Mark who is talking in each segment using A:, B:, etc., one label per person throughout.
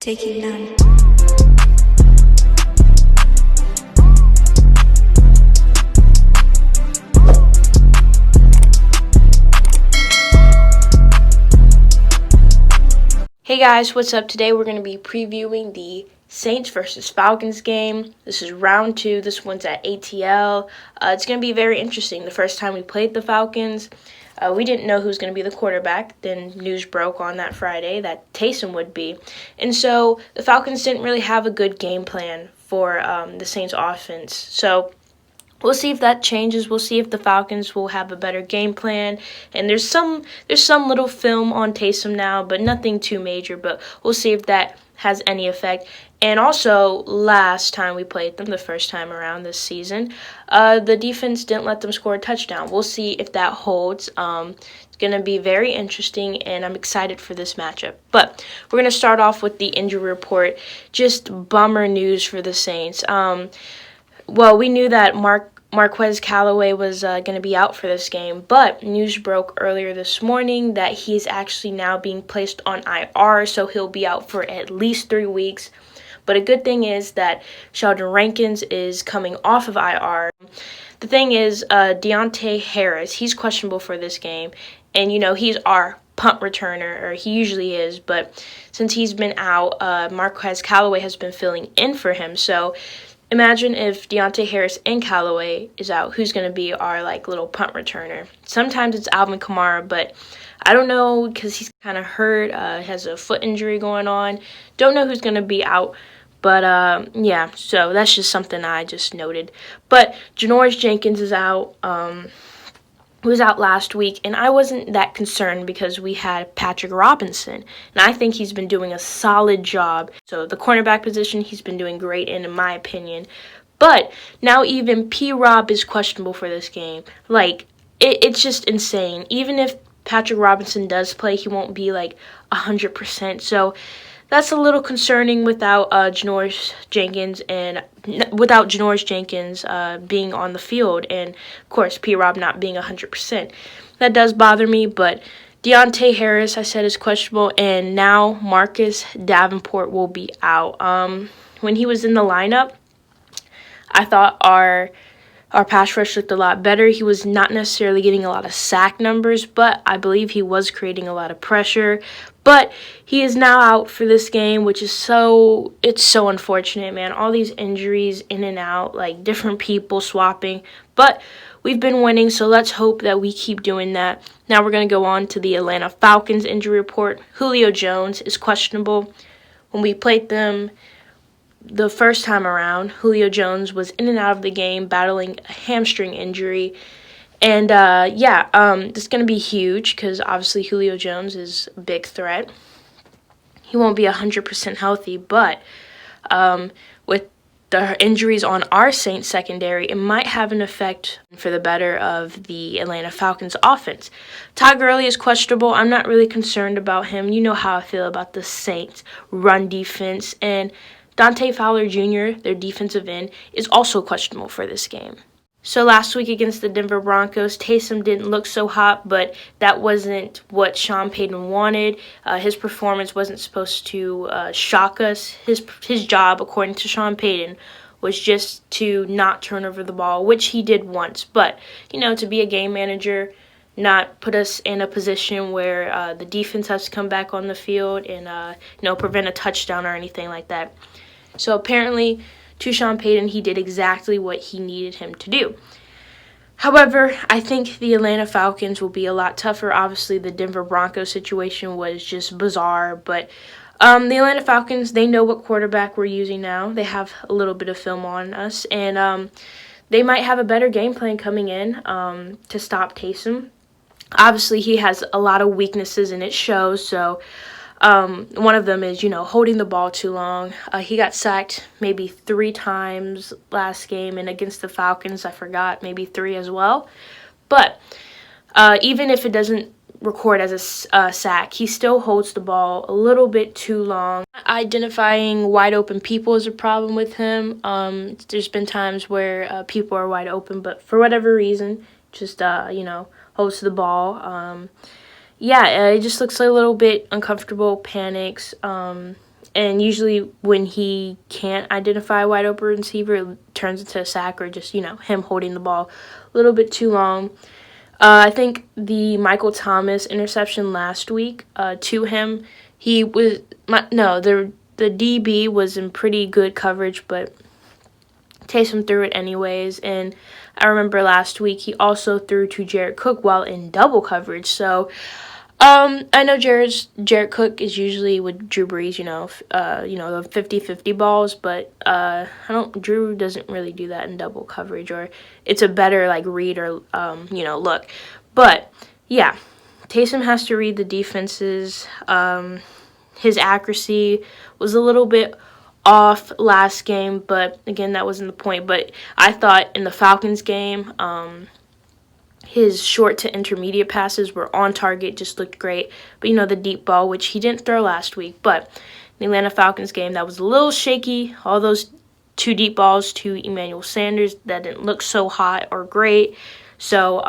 A: Taking none.
B: Hey guys, what's up? Today we're going to be previewing the Saints versus Falcons game. This is round 2. This one's at ATL. It's going to be very interesting. The first time we played the Falcons, we didn't know who was going to be the quarterback. Then news broke on that Friday that Taysom would be. And so the Falcons didn't really have a good game plan for the Saints offense. So we'll see if that changes. We'll see if the Falcons will have a better game plan. And there's some little film on Taysom now, but nothing too major. But we'll see if that has any effect. And also, last time we played them, the first time around this season, the defense didn't let them score a touchdown. We'll see if that holds. It's going to be very interesting, and I'm excited for this matchup. But we're going to start off with the injury report. Just bummer news for the Saints. Well, we knew that Marquez Callaway was going to be out for this game, but news broke earlier this morning that he's actually now being placed on IR, so he'll be out for at least 3 weeks. But a good thing is that Sheldon Rankins is coming off of IR. The thing is, Deontay Harris, he's questionable for this game, and he's our punt returner, or he usually is, but since he's been out, Marquez Callaway has been filling in for him, so imagine if Deontay Harris and Callaway is out, who's going to be our little punt returner? Sometimes it's Alvin Kamara, but I don't know because he's kind of hurt, has a foot injury going on. Don't know who's going to be out, but yeah, so that's just something I just noted. But Janoris Jenkins is out. He was out last week, and I wasn't that concerned because we had Patrick Robinson, and I think he's been doing a solid job. So the cornerback position, he's been doing great in my opinion. But now even P-Rob is questionable for this game. It's just insane. Even if Patrick Robinson does play, he won't be 100%. So that's a little concerning without Janoris Jenkins being on the field, and of course P-Rob not being 100%. That does bother me, but Deontay Harris, I said, is questionable, and now Marcus Davenport will be out. When he was in the lineup, I thought our pass rush looked a lot better. He was not necessarily getting a lot of sack numbers, but I believe he was creating a lot of pressure. But he is now out for this game, which is so unfortunate, man. All these injuries in and out, different people swapping. But we've been winning, so let's hope that we keep doing that. Now we're going to go on to the Atlanta Falcons injury report. Julio Jones is questionable. When we played them the first time around, Julio Jones was in and out of the game battling a hamstring injury. And, it's going to be huge because obviously Julio Jones is a big threat. He won't be 100% healthy, but with the injuries on our Saints secondary, it might have an effect for the better of the Atlanta Falcons offense. Todd Gurley is questionable. I'm not really concerned about him. You know how I feel about the Saints run defense. And Dante Fowler Jr., their defensive end, is also questionable for this game. So last week against the Denver Broncos, Taysom didn't look so hot, but that wasn't what Sean Payton wanted. His performance wasn't supposed to shock us. His job, according to Sean Payton, was just to not turn over the ball, which he did once. But, to be a game manager, not put us in a position where the defense has to come back on the field and, prevent a touchdown or anything like that. So apparently, to Sean Payton, he did exactly what he needed him to do. However, I think the Atlanta Falcons will be a lot tougher. Obviously, the Denver Broncos situation was just bizarre, but the Atlanta Falcons, they know what quarterback we're using now. They have a little bit of film on us, and they might have a better game plan coming in to stop Taysom. Obviously, he has a lot of weaknesses, and it shows, so one of them is, holding the ball too long. He got sacked maybe 3 times last game, and against the Falcons, I forgot, maybe 3 as well. But even if it doesn't record as a sack, he still holds the ball a little bit too long. Identifying wide open people is a problem with him. There's been times where people are wide open, but for whatever reason, just, holds the ball. It just looks a little bit uncomfortable, panics, And usually when he can't identify a wide open receiver, it turns into a sack or just, him holding the ball a little bit too long. I think the Michael Thomas interception last week to him, the DB was in pretty good coverage, but Taysom threw it anyways. And I remember last week he also threw to Jared Cook while in double coverage. So I know Jared Cook is usually with Drew Brees, the 50-50 balls, but Drew doesn't really do that in double coverage, or it's a better read or look. But yeah, Taysom has to read the defenses. His accuracy was a little bit off last game, but again, that wasn't the point. But I thought in the Falcons game, his short to intermediate passes were on target, just looked great. But, the deep ball, which he didn't throw last week. But the Atlanta Falcons game, that was a little shaky. All those 2 deep balls to Emmanuel Sanders, that didn't look so hot or great. So,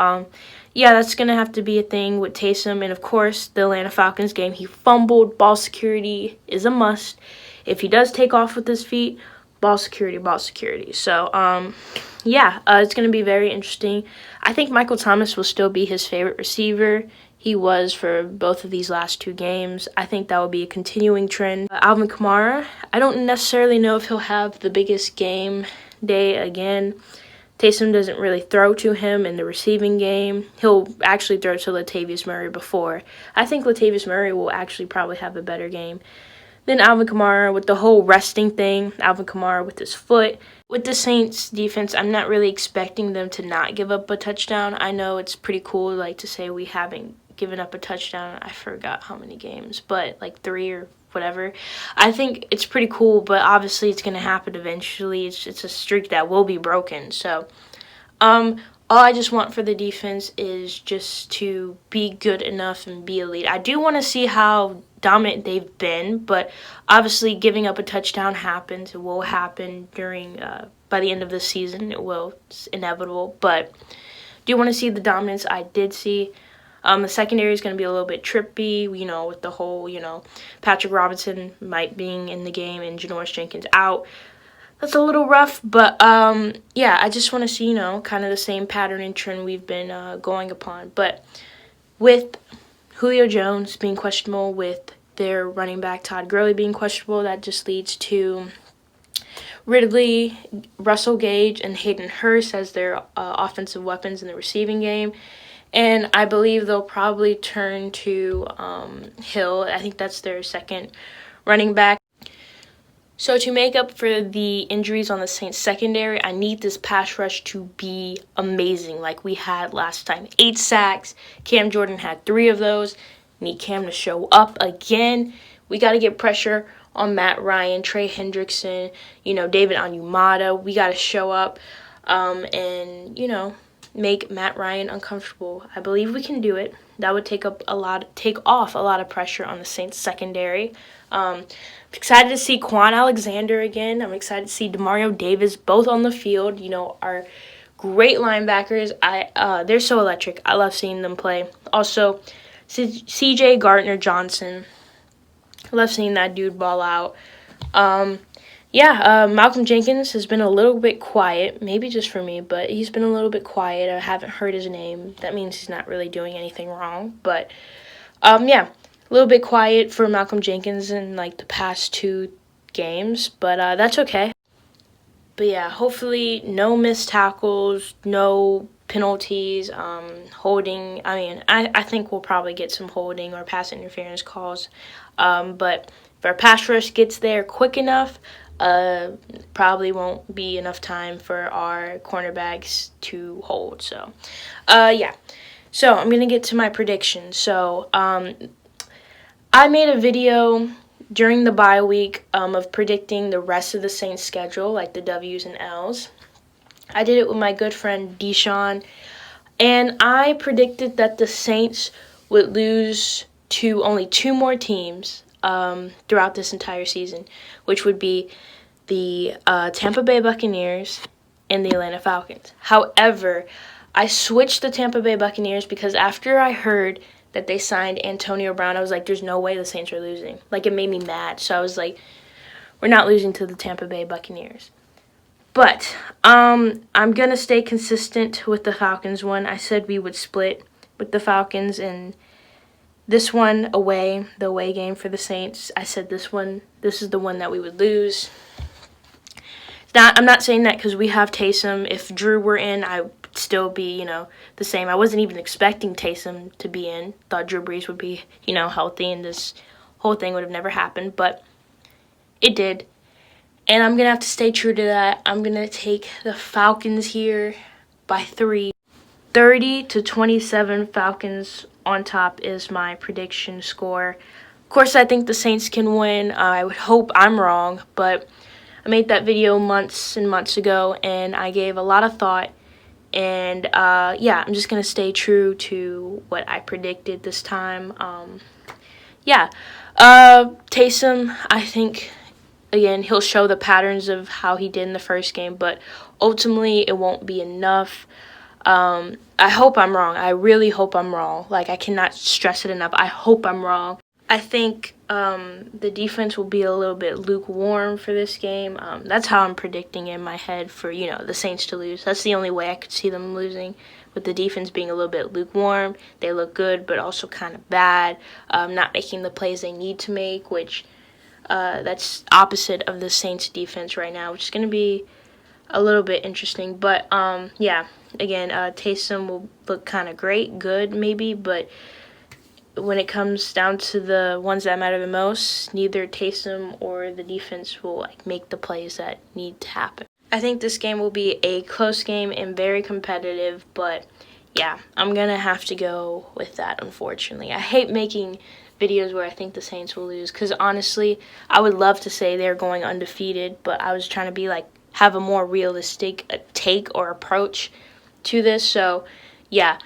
B: that's going to have to be a thing with Taysom. And, of course, the Atlanta Falcons game, he fumbled. Ball security is a must. If he does take off with his feet, ball security. So, it's going to be very interesting. I think Michael Thomas will still be his favorite receiver. He was for both of these last 2 games. I think that will be a continuing trend. Alvin Kamara, I don't necessarily know if he'll have the biggest game day again. Taysom doesn't really throw to him in the receiving game. He'll actually throw to Latavius Murray before. I think Latavius Murray will actually probably have a better game than Alvin Kamara with the whole resting thing. Alvin Kamara with his foot. With the Saints defense, I'm not really expecting them to not give up a touchdown. I know it's pretty cool to say we haven't given up a touchdown. I forgot how many games, but 3 or whatever. I think it's pretty cool, but obviously it's going to happen eventually. It's a streak that will be broken. So, all I just want for the defense is just to be good enough and be elite. I do want to see how dominant they've been, but obviously giving up a touchdown happens. It will happen by the end of the season. It's inevitable, but do want to see the dominance I did see. The secondary is going to be a little bit trippy, with the whole, Patrick Robinson might being in the game and Janoris Jenkins out. That's a little rough, but I just want to see, kind of the same pattern and trend we've been going upon. But with Julio Jones being questionable, with their running back Todd Gurley being questionable, that just leads to Ridley, Russell Gage, and Hayden Hurst as their offensive weapons in the receiving game. And I believe they'll probably turn to Hill. I think that's their second running back. So to make up for the injuries on the Saints secondary, I need this pass rush to be amazing like we had last time. 8 sacks. Cam Jordan had 3 of those. Need Cam to show up again. We got to get pressure on Matt Ryan, Trey Hendrickson, David Onyemata. We got to show up and make Matt Ryan uncomfortable. I believe we can do it. That would take off a lot of pressure on the Saints secondary. I'm excited to see Quan Alexander again. I'm excited to see Demario Davis both on the field. Our great linebackers. They're so electric. I love seeing them play. Also, C.J. Gardner-Johnson. I love seeing that dude ball out. Malcolm Jenkins has been a little bit quiet, maybe just for me, but he's been a little bit quiet. I haven't heard his name. That means he's not really doing anything wrong. But, a little bit quiet for Malcolm Jenkins in, the past 2 games, but that's okay. But, hopefully no missed tackles, no penalties, holding. I think we'll probably get some holding or pass interference calls. But if our pass rush gets there quick enough, probably won't be enough time for our cornerbacks to hold. So, So I'm going to get to my predictions. So, I made a video during the bye week of predicting the rest of the Saints schedule, like the W's and L's. I did it with my good friend Deshaun, and I predicted that the Saints would lose to only 2 more teams throughout this entire season, which would be the Tampa Bay Buccaneers and the Atlanta Falcons. However, I switched the Tampa Bay Buccaneers because after I heard that they signed Antonio Brown, I was like, there's no way the Saints are losing. It made me mad. So I was like, we're not losing to the Tampa Bay Buccaneers. But I'm going to stay consistent with the Falcons one. I said we would split with the Falcons, and this one away, the away game for the Saints, I said this is the one that we would lose. I'm not saying that because we have Taysom. If Drew were in, I would still be, the same. I wasn't even expecting Taysom to be in. Thought Drew Brees would be, healthy, and this whole thing would have never happened, but it did. And I'm going to have to stay true to that. I'm going to take the Falcons here by 3. 30-27 Falcons on top is my prediction score. Of course, I think the Saints can win. I would hope I'm wrong, but I made that video months and months ago, and I gave a lot of thought. And, I'm just going to stay true to what I predicted this time. Taysom, I think, again, he'll show the patterns of how he did in the first game, but ultimately it won't be enough. I hope I'm wrong. I really hope I'm wrong. I cannot stress it enough. I hope I'm wrong. I think the defense will be a little bit lukewarm for this game. That's how I'm predicting in my head for, the Saints to lose. That's the only way I could see them losing, with the defense being a little bit lukewarm. They look good, but also kind of bad, not making the plays they need to make, which that's opposite of the Saints defense right now, which is going to be a little bit interesting. But, again, Taysom will look kind of good maybe, but when it comes down to the ones that matter the most, neither Taysom or the defense will make the plays that need to happen. I think this game will be a close game and very competitive, but yeah, I'm going to have to go with that, unfortunately. I hate making videos where I think the Saints will lose, because honestly, I would love to say they're going undefeated, but I was trying to be have a more realistic take or approach to this. So yeah,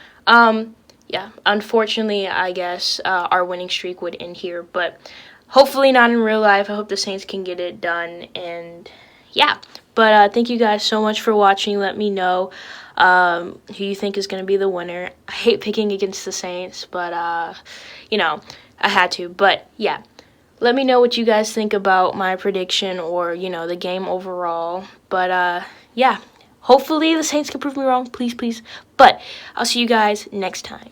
B: unfortunately, I guess our winning streak would end here, but hopefully not in real life. I hope the Saints can get it done, and yeah. But thank you guys so much for watching. Let me know who you think is going to be the winner. I hate picking against the Saints, but I had to. But yeah, let me know what you guys think about my prediction or the game overall. But yeah, hopefully the Saints can prove me wrong, please. But I'll see you guys next time.